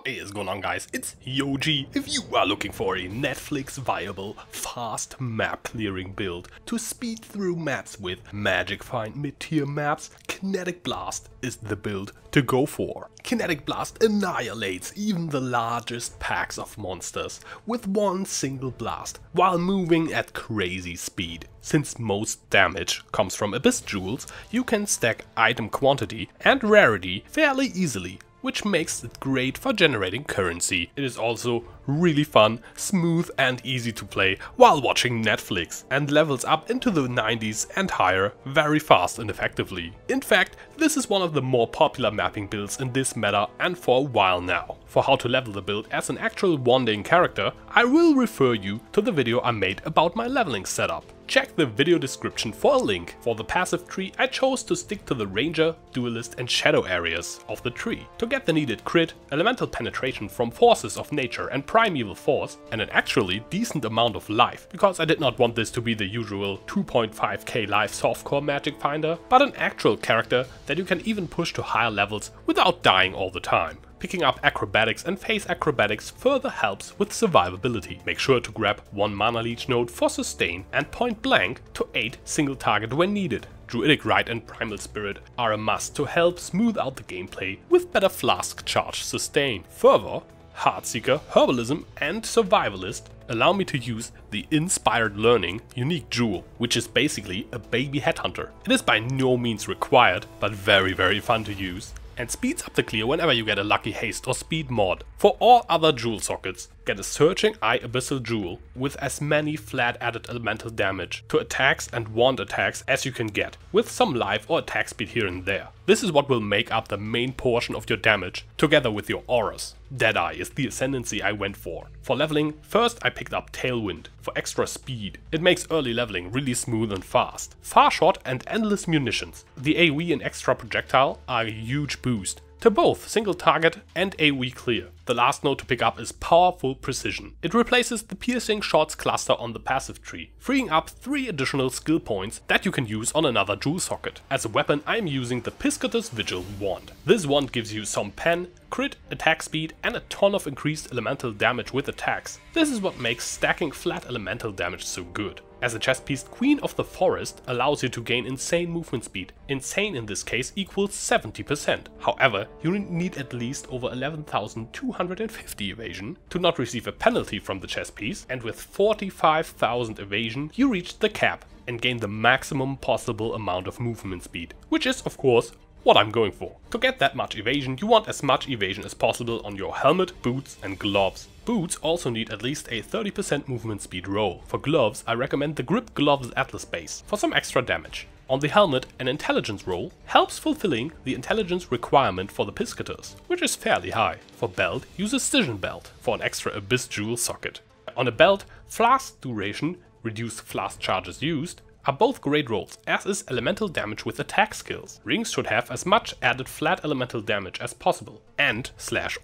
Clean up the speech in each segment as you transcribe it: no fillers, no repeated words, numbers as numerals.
What is going on, guys? It's Yoji. If you are looking for a Netflix viable, fast map clearing build to speed through maps with magic find mid-tier maps, Kinetic Blast is the build to go for. Kinetic Blast annihilates even the largest packs of monsters with one single blast while moving at crazy speed. Since most damage comes from Abyss Jewels, you can stack item quantity and rarity fairly easily, which makes it great for generating currency. It is also really fun, smooth and easy to play while watching Netflix, and levels up into the 90s and higher very fast and effectively. In fact, this is one of the more popular mapping builds in this meta and for a while now. For how to level the build as an actual one-day character, I will refer you to the video I made about my leveling setup. Check the video description for a link. For the passive tree, I chose to stick to the Ranger, Duelist and Shadow areas of the tree to get the needed crit, elemental penetration from forces of nature and primeval force, and an actually decent amount of life, because I did not want this to be the usual 2.5k life softcore magic finder, but an actual character that you can even push to higher levels without dying all the time. Picking up acrobatics and phase acrobatics further helps with survivability. Make sure to grab one mana leech node for sustain and point blank to aid single target when needed. Druidic Rite and Primal Spirit are a must to help smooth out the gameplay with better Flask charge sustain. Further, Heartseeker, Herbalism and Survivalist allow me to use the Inspired Learning unique jewel, which is basically a baby headhunter. It is by no means required, but very fun to use, and speeds up the clear whenever you get a lucky haste or speed mod. For all other jewel sockets, get a Searching Eye Abyssal Jewel with as many flat added elemental damage to attacks and wand attacks as you can get, with some life or attack speed here and there. This is what will make up the main portion of your damage, together with your auras. Deadeye is the ascendancy I went for. For leveling, first I picked up Tailwind for extra speed. It makes early leveling really smooth and fast. Far shot and endless munitions. The AoE and extra projectile are a huge boost to both single target and AoE clear. The last node to pick up is Powerful Precision. It replaces the piercing shots cluster on the passive tree, freeing up 3 additional skill points that you can use on another jewel socket. As a weapon, I am using the Piscators Vigil wand. This wand gives you some pen, crit, attack speed and a ton of increased elemental damage with attacks. This is what makes stacking flat elemental damage so good. As a chest piece, Queen of the Forest allows you to gain insane movement speed. Insane in this case equals 70%. However, you need at least over 11,250 evasion to not receive a penalty from the chest piece, and with 45,000 evasion you reach the cap and gain the maximum possible amount of movement speed, which is of course what I'm going for. To get that much evasion, you want as much evasion as possible on your helmet, boots and gloves. Boots also need at least a 30% movement speed roll. For gloves, I recommend the Grip Gloves Atlas base for some extra damage. On the helmet, an intelligence roll helps fulfilling the intelligence requirement for the Piscators, which is fairly high. For belt, use a Scission belt for an extra Abyss Jewel socket. On a belt, Flask duration, reduced Flask charges used, are both great rolls, as is elemental damage with attack skills. Rings should have as much added flat elemental damage as possible, and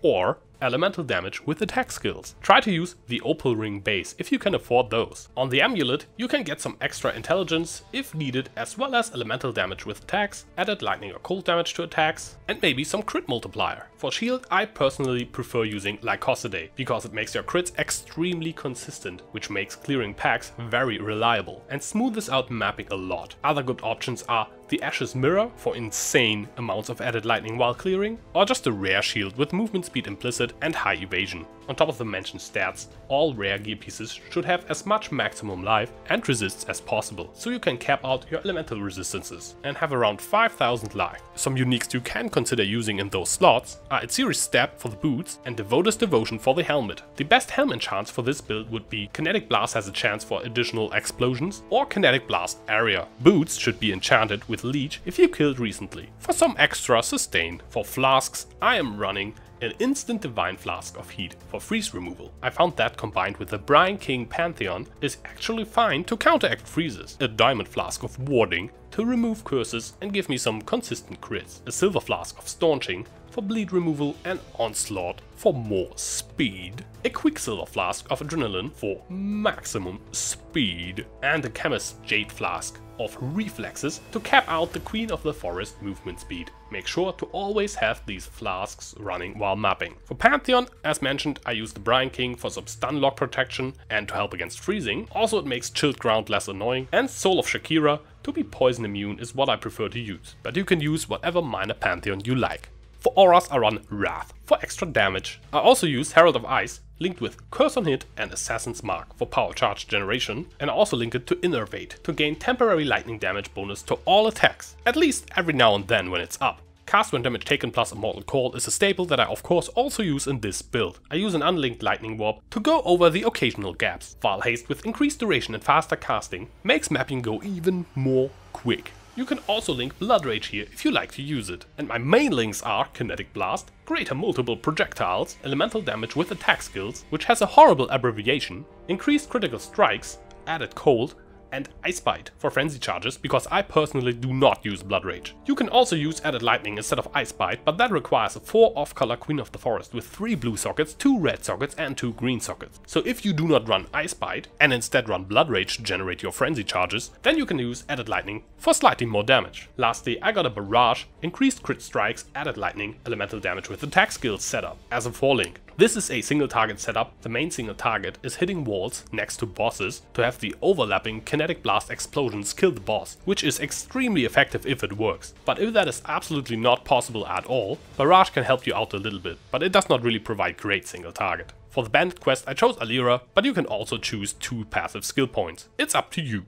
/or elemental damage with attack skills. Try to use the Opal Ring base if you can afford those. On the amulet, you can get some extra intelligence if needed, as well as elemental damage with attacks, added lightning or cold damage to attacks, and maybe some crit multiplier. For shield, I personally prefer using Lycosidae, because it makes your crits extremely consistent, which makes clearing packs very reliable and smoothes out mapping a lot. Other good options are the Ashes Mirror for insane amounts of added lightning while clearing, or just a rare shield with movement speed implicit and high evasion. On top of the mentioned stats, all rare gear pieces should have as much maximum life and resists as possible, so you can cap out your elemental resistances and have around 5,000 life. Some uniques you can consider using in those slots are Itsiri's Stab for the boots and Devoter's Devotion for the helmet. The best helmet chance for this build would be Kinetic Blast has a chance for additional explosions, or Kinetic Blast Area. Boots should be enchanted with Leech if you killed recently, for some extra sustain. For Flasks, I am running an instant Divine Flask of Heat for freeze removal. I found that combined with the Brine King Pantheon is actually fine to counteract freezes. A Diamond Flask of Warding to remove curses and give me some consistent crits. A Silver Flask of Staunching for bleed removal and Onslaught for more speed. A Quicksilver Flask of Adrenaline for maximum speed. And a Chemist's Jade Flask of Reflexes to cap out the Queen of the Forest movement speed. make sure to always have these flasks running while mapping. For Pantheon, as mentioned, I use the Brine King for some stun lock protection and to help against freezing. Also it makes chilled ground less annoying, and Soul of Shakira to be poison immune is what I prefer to use, but you can use whatever minor Pantheon you like. For auras I run Wrath for extra damage. I also use Herald of Ice linked with Curse on Hit and Assassin's Mark for power charge generation, and I also link it to Innervate to gain temporary lightning damage bonus to all attacks, at least every now and then when it's up. Cast when damage taken plus Immortal Call is a staple that I of course also use in this build. I use an unlinked Lightning Warp to go over the occasional gaps, while Haste with increased duration and faster casting makes mapping go even more quick. You can also link Blood Rage here if you like to use it. And my main links are Kinetic Blast, greater multiple projectiles, elemental damage with attack skills, which has a horrible abbreviation, increased critical strikes, added cold, and Ice Bite for frenzy charges, because I personally do not use Blood Rage. You can also use added lightning instead of Ice Bite, but that requires a 4 off-color Queen of the Forest with 3 blue sockets, 2 red sockets and 2 green sockets. So if you do not run Ice Bite and instead run Blood Rage to generate your frenzy charges, then you can use added lightning for slightly more damage. Lastly, I got a Barrage, increased crit strikes, added lightning, elemental damage with attack skills setup as a 4 link. This is a single target setup. The main single target is hitting walls next to bosses to have the overlapping Kinetic Blast explosions kill the boss, which is extremely effective if it works. But if that is absolutely not possible at all, Barrage can help you out a little bit, but it does not really provide great single target. For the bandit quest I chose Alira, but you can also choose 2 passive skill points. It's up to you.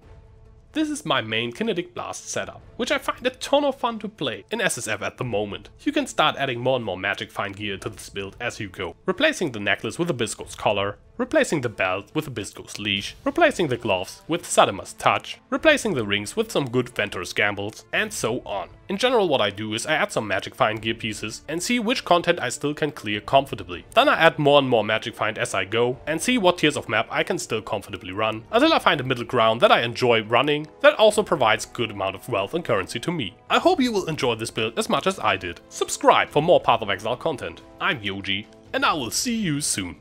This is my main Kinetic Blast setup, which I find a ton of fun to play in SSF at the moment. You can start adding more and more magic fine gear to this build as you go, replacing the necklace with a Bisco's collar, replacing the belt with a Bisco's leash, replacing the gloves with Sadamas Touch, replacing the rings with some good Venturous Gambles, and so on. In general what I do is I add some magic find gear pieces and see which content I still can clear comfortably. Then I add more and more magic find as I go and see what tiers of map I can still comfortably run, until I find a middle ground that I enjoy running that also provides good amount of wealth and currency to me. I hope you will enjoy this build as much as I did. Subscribe for more Path of Exile content. I'm Yoji, and I will see you soon.